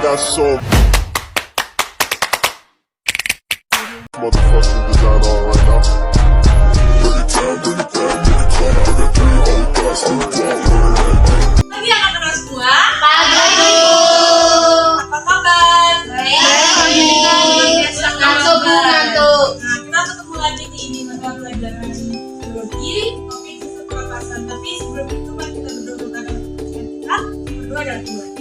got so motherfucking design on right now. Bring it down, bring it down, bring it down. I got 3 old guys to Lagi anak-anak semua. Apa kabar? Ngantuk. Nah, kita ketemu lagi di mata pelajaran biologi, topik sistem pernapasan. Tapi sebelum itu mari kita berdoa kepada Tuhan kita. Berdoa dan doa.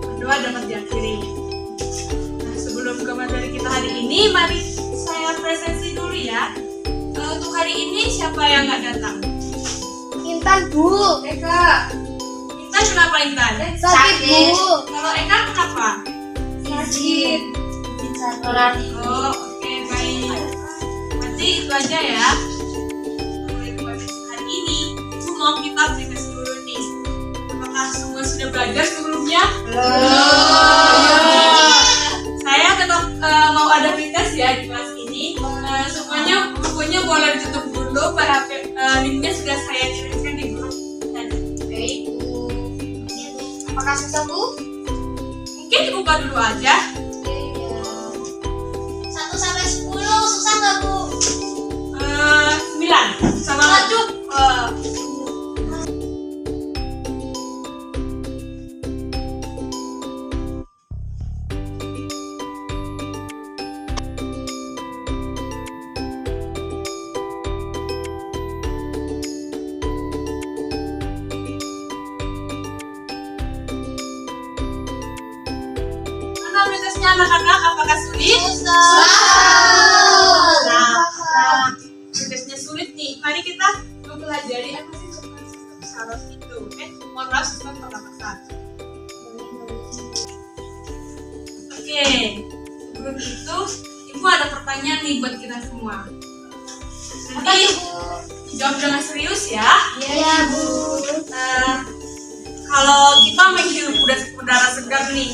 Berdoa dapat diakhiri. Nah, sebelum ke materi kita hari ini, mari saya presentasi dulu ya. Untuk hari ini siapa yang nggak datang? Intan, Bu. Eka. Intan kenapa Intan? Sakit, Bu. Kalau Eka kenapa? Sakit. Saluran. Oh, oke, baik. Berarti itu aja ya. Hari ini aku mau kita beri tes dulu nih. Apakah semua sudah belajar sebelumnya? Saya tetap mau ada tes ya di kelas ini. Semuanya bukunya boleh ditutup dulu. Linknya sudah saya kirimkan di grup tadi. Baik. Apakah susah, Bu? Mungkin dibuka dulu aja. 1 sampai 10 susah nggak, Bu? 9 sama maju. Prosesnya anak-anak apakah sulit? Nah, prosesnya sulit nih. Mari kita mempelajari apa sih sistem saraf itu. Mohon maaf, sistem pernapasan. Oke, sebelum itu Ibu ada pertanyaan nih buat kita semua. Nanti jawab dengan serius ya. Iya, Bu. Kalau kita menghirup udara segar nih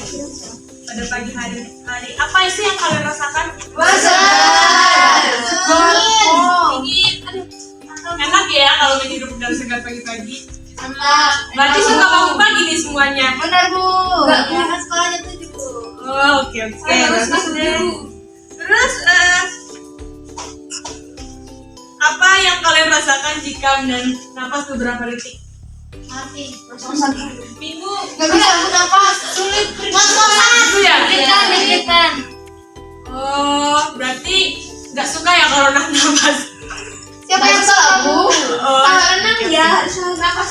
pada pagi hari, apa sih yang kalian rasakan? Dingin. Aduh, enak ya kalau menghirup udara segar pagi-pagi. Berarti suka bangun pagi nih semuanya. Benar, Bu. Enggak, Bu. Kan sekolahnya 7, Bu. Oh, oke. Bagus deh. Terus apa yang kalian rasakan jika menahan napas beberapa detik? Mati. Bingung. Nggak bisa bernafas. Sulit. Itu ya? Deketan. Oh, berarti nggak suka ya kalau nahan napas? Siapa yang suka, Bu? Karena oke. ya harus nafas.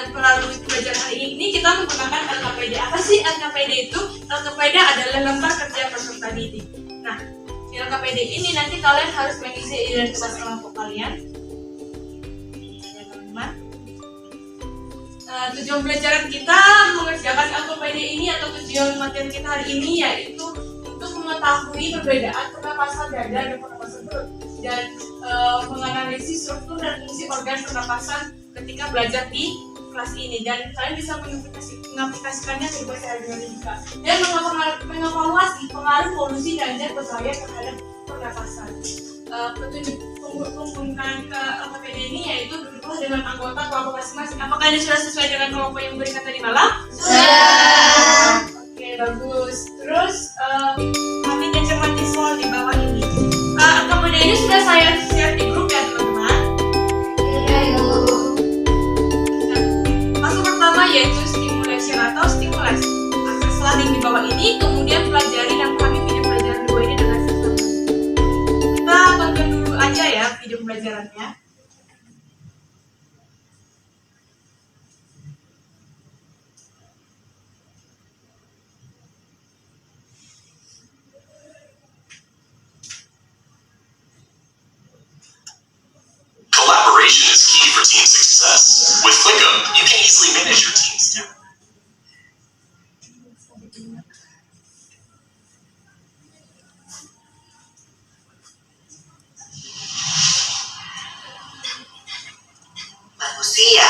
Melalui pelajaran hari ini kita menggunakan LKPD. Apa sih LKPD itu? LKPD adalah lembar kerja peserta didik. Nah, di LKPD ini nanti kalian harus mengisi identitas kelompok kalian. Ya, teman-teman. Tujuan pelajaran kita mengerjakan LKPD ini atau tujuan materi kita hari ini yaitu untuk mengetahui perbedaan pernapasan dada dan pernapasan perut dan menganalisis struktur dan fungsi organ pernapasan ketika belajar di kelas ini, dan kalian bisa mengaplikasikannya di keseharian dan mengevaluasi pengaruh polusi dan zat berbahaya terhadap pernapasan. Petunjuk penggunaan ke LKPD ini yaitu duduklah dengan anggota kelompok masing-masing. Apakah ini sudah sesuai dengan kelompok yang diberikan tadi malam? Sudah. Oke, bagus. Terus kami cermati soal di bawah ini. LKPD ini sudah saya share di grup ya teman-teman. Masuk pertama yaitu stimulation atau stimulasi. Akseslah link di bawah ini, kemudian pelajari dan pahami video pelajaran dua ini dengan sistem. Kita tonton dulu aja ya video pelajarannya. Collaboration is key for team success. With ClickUp, you can easily manage your team's time. Manusia,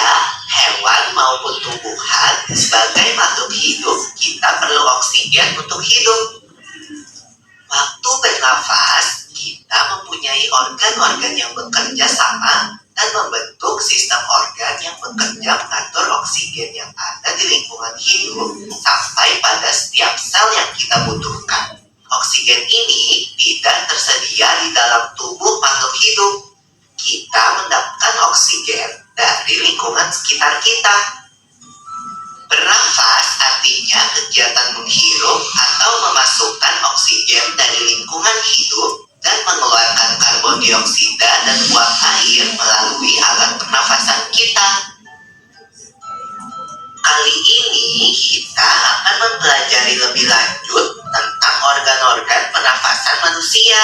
hewan maupun tumbuhan, sebagai makhluk hidup, kita perlu oksigen untuk hidup. Waktu bernafas, kita mempunyai organ-organ yang bekerja sama dan membentuk sistem organ yang bekerja mengatur oksigen yang ada di lingkungan hidup sampai pada setiap sel yang kita butuhkan. Oksigen ini tidak tersedia di dalam tubuh makhluk hidup. Kita mendapatkan oksigen dari lingkungan sekitar kita. Bernafas artinya kegiatan menghirup atau memasukkan oksigen dari lingkungan hidup dan mengeluarkan karbon dioksida dan uap air melalui alat pernafasan kita. Kali ini kita akan mempelajari lebih lanjut tentang organ-organ pernafasan manusia.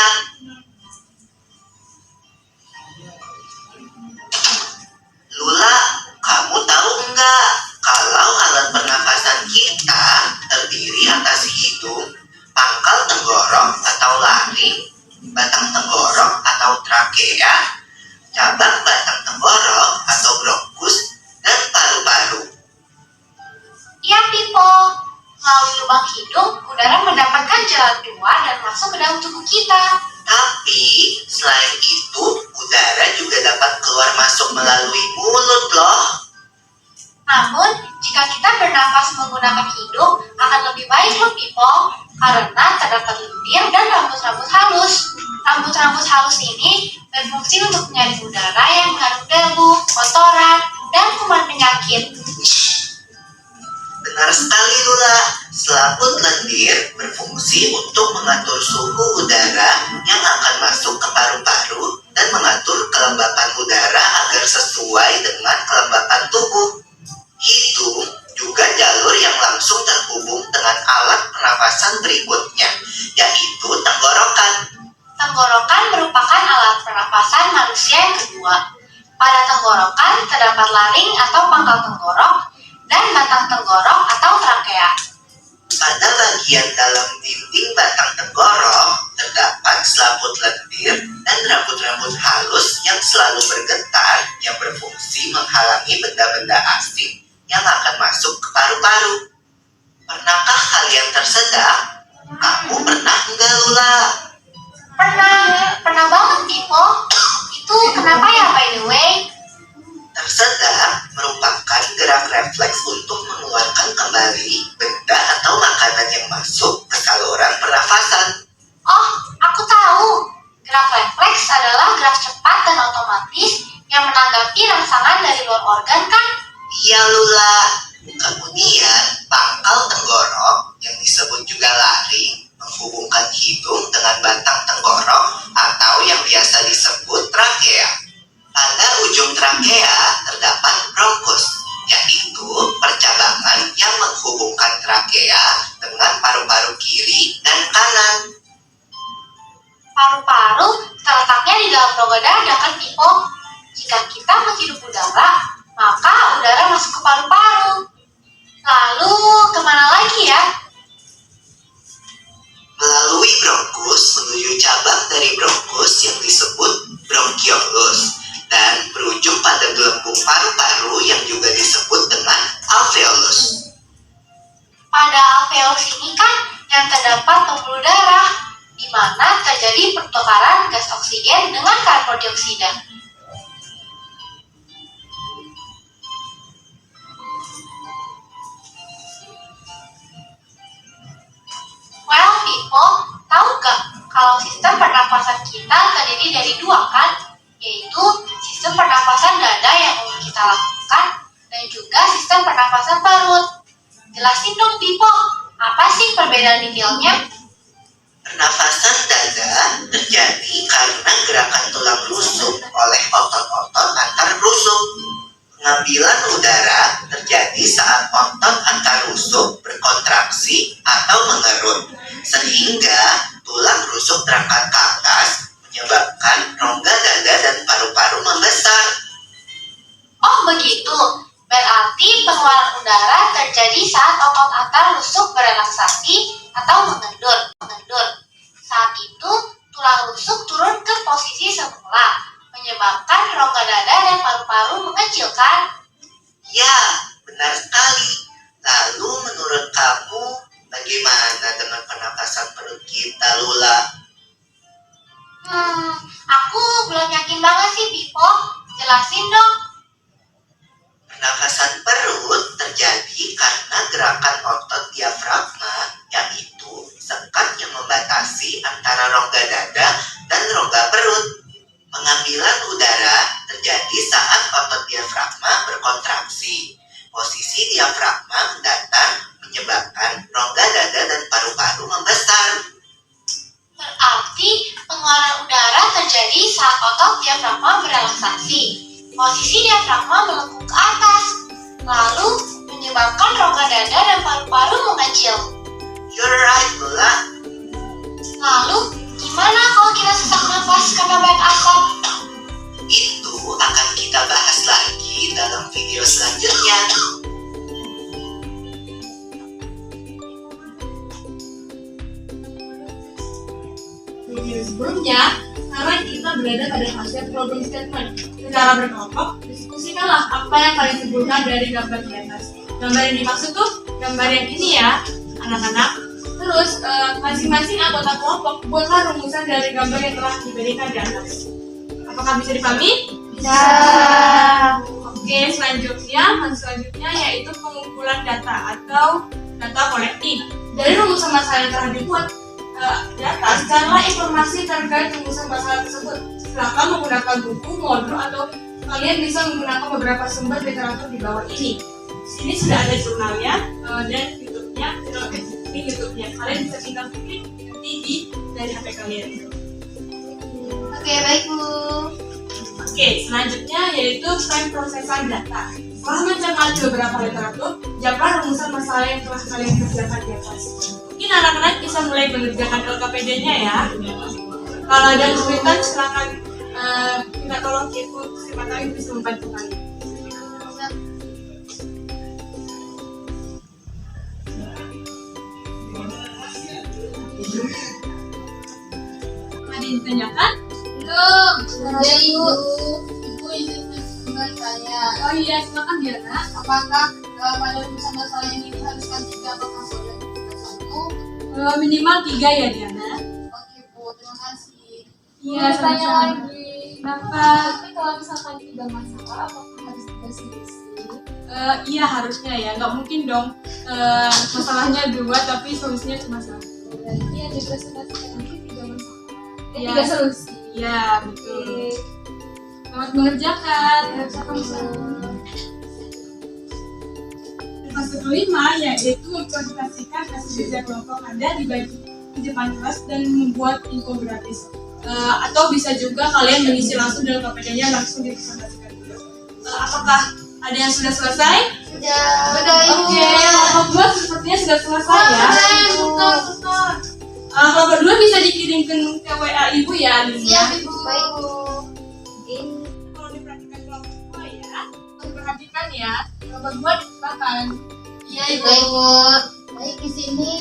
Lula, kamu tahu enggak kalau alat pernafasan kita terdiri atas hidung, pangkal tenggorok atau laring, batang tenggorok atau trakea, cabang batang tenggorok atau bronkus, dan paru-paru. Iya, Pipo. Melalui lubang hidung, udara mendapatkan jalan keluar dan masuk ke dalam tubuh kita. Tapi selain itu, udara juga dapat keluar masuk melalui mulut loh. Namun, jika kita bernafas menggunakan hidung, akan lebih baik loh, Pipo. Karena terdapat lendir dan rambut-rambut halus. Rambut-rambut halus ini berfungsi untuk menyaring udara yang mengandung debu, kotoran, dan kuman penyakit. Benar sekali, Lula. Selaput lendir berfungsi untuk mengatur suhu udara yang akan masuk ke paru-paru dan mengatur kelembapan udara agar sesuai dengan kelembapan tubuh. Hidung juga jalur yang langsung terhubung dengan alat pernafasan berikutnya, yaitu tenggorokan. Tenggorokan merupakan alat pernapasan manusia yang kedua. Pada tenggorokan terdapat laring atau pangkal tenggorok dan batang tenggorok atau trakea. Pada bagian dalam dinding batang tenggorok terdapat selaput lendir dan rambut-rambut halus yang selalu bergetar yang berfungsi menghalangi benda-benda asing yang akan masuk ke paru-paru. Pernahkah kalian tersedak? Kamu pernah enggak, Lula? Pernah banget, Pipo. Itu kenapa ya, by the way? Tersedak merupakan gerak refleks untuk mengeluarkan kembali benda atau makanan yang masuk ke saluran pernafasan. Oh, aku tahu. Gerak refleks adalah gerak cepat dan otomatis yang menanggapi rangsangan dari luar organ, kan? Iya, Lula. Kemudian pangkal tenggorok yang disebut juga laring menghubungkan hidung dengan batang tenggorok atau yang biasa disebut trakea. Pada ujung trakea terdapat bronkus, yaitu percabangan yang menghubungkan trakea dengan paru-paru kiri dan kanan. Paru-paru terletaknya di dalam rongga dada, kan, Pipo? Jika kita menghirup udara, maka udara masuk ke paru-paru. Lalu, kemana lagi ya? Melalui bronkus menuju cabang dari bronkus yang disebut bronkiolus dan berujung pada gelembung paru-paru yang juga disebut dengan alveolus. Pada alveolus ini kan yang terdapat pembuluh darah, di mana terjadi pertukaran gas oksigen dengan karbon dioksida. Well, Pipo, tahu gak kalau sistem pernapasan kita terdiri dari dua, kan? Yaitu sistem pernapasan dada yang umum kita lakukan dan juga sistem pernapasan perut. Jelasin dong, Pipo, apa sih perbedaan detailnya? Pernafasan dada terjadi karena gerakan tulang rusuk oleh otot-otot antar rusuk. Pengambilan udara terjadi saat otot antar rusuk berkontraksi atau mengerut, sehingga tulang rusuk terangkat ke atas, menyebabkan rongga dada dan paru-paru membesar. Oh begitu, berarti pengeluaran udara terjadi saat otot antar rusuk berelaksasi atau mengendur. Saat itu, tulang rusuk turun ke posisi semula, menyebabkan rongga dada dan paru-paru mengecil, kan? Ya, benar sekali. Lalu menurut kamu, bagaimana dengan pernapasan perut kita, Lula? Aku belum yakin banget sih, Pipo. Jelasin dong. Pernafasan perut terjadi karena gerakan otot diafragma, yaitu sekat yang membatasi antara rongga dada dan rongga perut. Pengambilan udara terjadi saat otot diafragma berkontraksi. Posisi diafragma mendatar menyebabkan rongga dada dan paru-paru membesar. Berarti pengeluaran udara terjadi saat otot diafragma berelaksasi. Posisi diafragma melengkung ke atas, lalu menyebabkan rongga dada dan paru-paru mengecil. You're right, Lola. Lalu, gimana kalau kita sesak nafas karena banyak asap? Itu akan kita bahas lagi dalam video selanjutnya. Video sebelumnya, sekarang kita berada pada fase problem statement. Secara berkelompok, diskusikanlah apa yang kalian simpulkan dari gambar di atas. Gambar yang dimaksud tuh gambar yang ini ya, anak-anak. Terus masing-masing anggota kelompok buatlah rumusan dari gambar yang telah diberikan di atas. Apakah bisa dipahami? Bisa. Oke, selanjutnya yaitu pengumpulan data atau data kolektif. Dari rumusan masalah yang telah dibuat di atas, carilah informasi terkait rumusan masalah tersebut. Silakan menggunakan buku, modul, atau kalian bisa menggunakan beberapa sumber literatur di bawah ini. Di sini sudah ada jurnalnya dan YouTube-nya. Di YouTube-nya kalian bisa tinggal klik nanti dari HP kalian. Oke, baik Bu. Oke, selanjutnya yaitu time prosesan data. Setelah mencermati beberapa literatur, jawablah rumusan masalah yang telah kalian kerjakan di atas. Mungkin anak-anak bisa mulai mengerjakan LKPD-nya ya. Kalau ada kesulitan, silakan minta tolong Ibu, siapa tahu Ibu bisa membantu kalian. Ada yang ditanyakan? Belum, ada Ibu. Ibu ingin bertanya. Oh iya, silakan Diana. Apakah pada rumusan masalah yang ini haruskan 3 atau boleh 1? Minimal 3 ya Diana. Oke Bu, terima kasih. Iya, Mau tanya sama-sama. lagi. Kenapa? Tapi kalau misalkan 3 masalah, apakah harus dibersih-bersih? Iya harusnya ya, nggak mungkin dong masalahnya 2 tapi solusinya cuma 1. Berarti yang dibersih-bersih nanti 3 masalah. Iya. 3 solusi. Iya betul. Selamat mengerjakan. Fase kelima yaitu mempresentasikan hasil kerja kelompok Anda dibagi di depan kelas dan membuat infografis. Atau bisa juga kalian mengisi langsung dalam KPD-nya langsung dipresentasikan. Apakah ada yang sudah selesai? Sudah Ibu. Oke, kelompok 2 sepertinya sudah selesai ya. Betul. Kelompok 2 bisa dikirimkan ke WA Ibu ya, Lina. Siap Ibu. Baik Bu. Kalau diperhatikan kelompok 2 ya, perhatikan ya. Kelompok 2 disilakan. Iya Ibu. Baik, di sini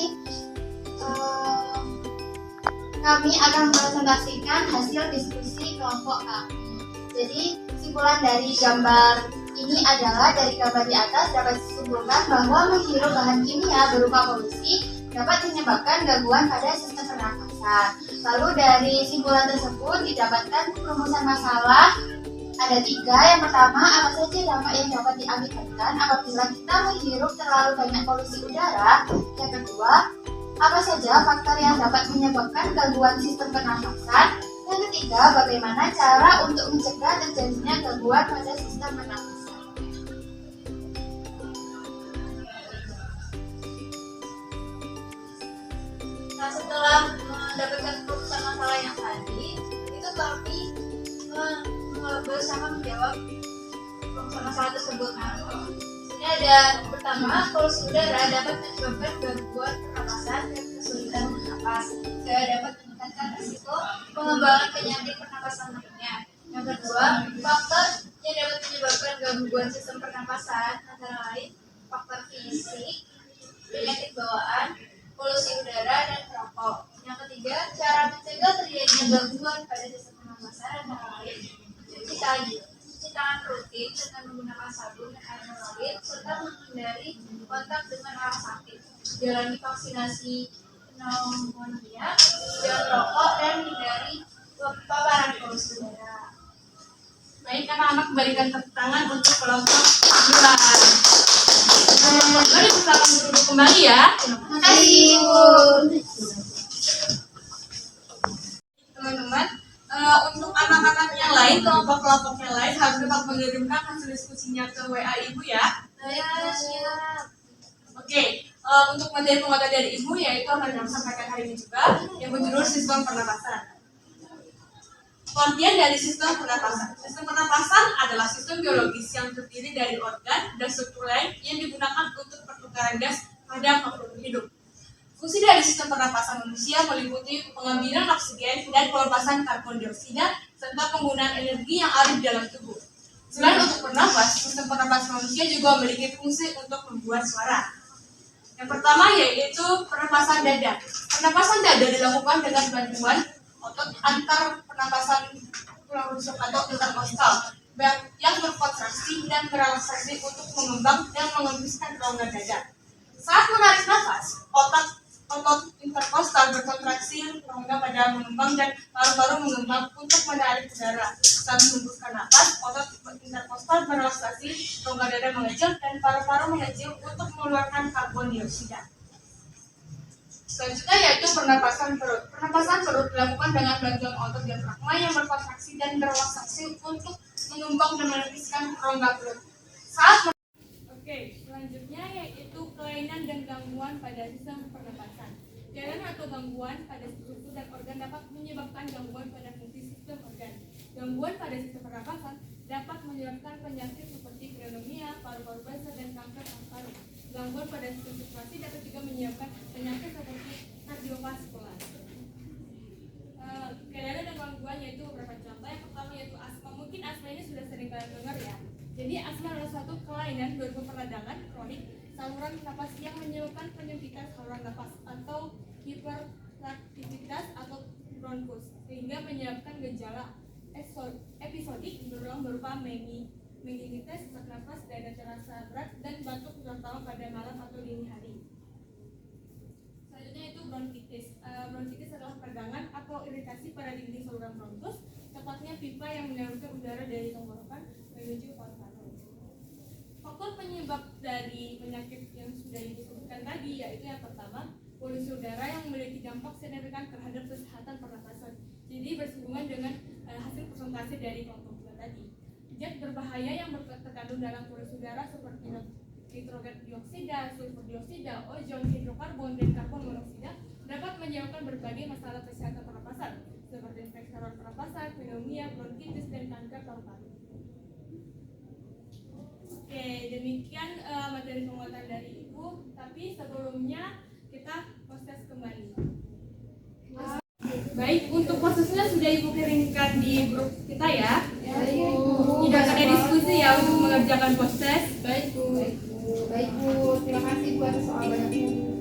kami akan mempresentasikan hasil diskusi kelompok kami. Jadi, kesimpulan dari gambar ini adalah dari gambar di atas dapat disimpulkan bahwa menghirup bahan kimia berupa polusi dapat menyebabkan gangguan pada sistem pernafasan. Lalu dari simpulan tersebut didapatkan rumusan masalah ada 3. Yang pertama, apa saja dampak yang dapat diakibatkan apabila kita menghirup terlalu banyak polusi udara. Yang kedua, apa saja faktor yang dapat menyebabkan gangguan sistem pernafasan. Yang ketiga, bagaimana cara untuk mencegah terjadinya gangguan pada sistem pernafasan. Nah, setelah mendapatkan rumusan masalah yang tadi, itu kami bersama menjawab rumusan masalah tersebut. Ini ada pertama, polusi udara dapat menyebabkan gangguan pernapasan dan kesulitan bernapas. Juga dapat meningkatkan risiko pengembangan penyakit pernapasan lainnya. Yang kedua, faktor yang dapat menyebabkan gangguan sistem pernapasan antara lain faktor fisik, penyakit bawaan, polusi udara, dan rokok. Yang ketiga, cara mencegah terjadinya gangguan pada sistem pernapasan antara lain cuci tangan rutin dengan menggunakan sabun dan air mengalir serta menghindari kontak dengan orang sakit, jalani vaksinasi pneumonia, jangan rokok, dan hindari paparan polusi udara. Baik, anak-anak berikan tepuk tangan untuk kelompok 2. Mari silakan duduk kembali ya. Terima kasih, Bu. Teman-teman, untuk anak-anak yang lain, kelompok-kelompok yang lain harus tetap mengirimkan hasil diskusinya ke WA Ibu ya. Saya siap. Oke, untuk materi penguatan dari Ibu yaitu akan kami sampaikan hari ini juga yang berjudul sistem pernapasan. Pengertian dari sistem pernapasan. Sistem pernapasan adalah sistem biologis yang terdiri dari organ dan struktur lain yang digunakan untuk pertukaran gas pada makhluk hidup. Fungsi dari sistem pernapasan manusia meliputi pengambilan oksigen dan pelepasan karbon dioksida serta penggunaan energi yang ada di dalam tubuh. Selain untuk bernapas, sistem pernapasan manusia juga memiliki fungsi untuk membuat suara. Yang pertama yaitu pernapasan dada. Pernapasan dada dilakukan dengan bantuan otot antar pernapasan tulang rusuk atau interkostal yang berkontraksi dan berelaksasi untuk mengembang dan mengembuskan rongga dada. Saat menarik nafas, otot interkostal berkontraksi, rongga pada mengembang dan paru-paru mengembang untuk menarik udara. Saat menghembuskan nafas, otot interkostal berelaksasi, rongga dada mengecil dan paru-paru mengecil untuk mengeluarkan karbon dioksida. Selanjutnya yaitu pernapasan perut. Pernapasan perut dilakukan dengan bantuan otot diafragma yang berkontraksi dan berelaksasi untuk mengembang dan menipiskan rongga perut. Selanjutnya yaitu kelainan dan gangguan pada sistem pernapasan. Kelainan atau gangguan pada struktur dan organ dapat menyebabkan gangguan pada fungsi sistem organ. Gangguan pada sistem pernapasan dapat menyebabkan penyakit seperti pneumonia, paru-paru basah, dan kanker paru-paru. Gangguan pada sistem sirkulasi dapat juga menyebabkan penyakit seperti kardiovaskular. Kelainan dan gangguan yaitu beberapa contoh. Yang pertama yaitu asma. Mungkin asma ini sudah sering kalian dengar ya. Jadi asma adalah suatu kelainan peradangan kronik saluran napas yang menyebabkan penyempitan saluran napas atau hiperaktivitas atau bronkus sehingga menyebabkan gejala episodik berulang berupa meningitis, sesak nafas, dada terasa berat, dan batuk terutama pada malam atau dini hari. Selanjutnya itu bronkitis. Bronkitis adalah peradangan atau iritasi pada dinding saluran bronkus, tepatnya pipa yang menyalurkan udara dari tenggorokan menuju paru-paru. Faktor penyebab dari penyakit yang sudah disebutkan tadi yaitu yang pertama, polusi udara yang memiliki dampak signifikan terhadap kesehatan pernapasan. Jadi bersinggungan dengan hasil presentasi dari kelompok 2 tadi. Zat berbahaya yang terkandung dalam polusi udara seperti nitrogen dioksida, sulfur dioksida, ozon, hidrokarbon, dan karbon monoksida dapat menyebabkan berbagai masalah kesehatan pernapasan seperti infeksi saluran pernapasan, pneumonia, bronkitis, dan kanker paru-paru. Oke, demikian materi penguatan dari Ibu. Tapi sebelumnya kita proses kembali. Baik, untuk prosesnya sudah Ibu kirimkan di grup kita ya. Tidak ada diskusi ya untuk mengerjakan proses. Baik, Bu. Terima kasih Bu atas soal banyak.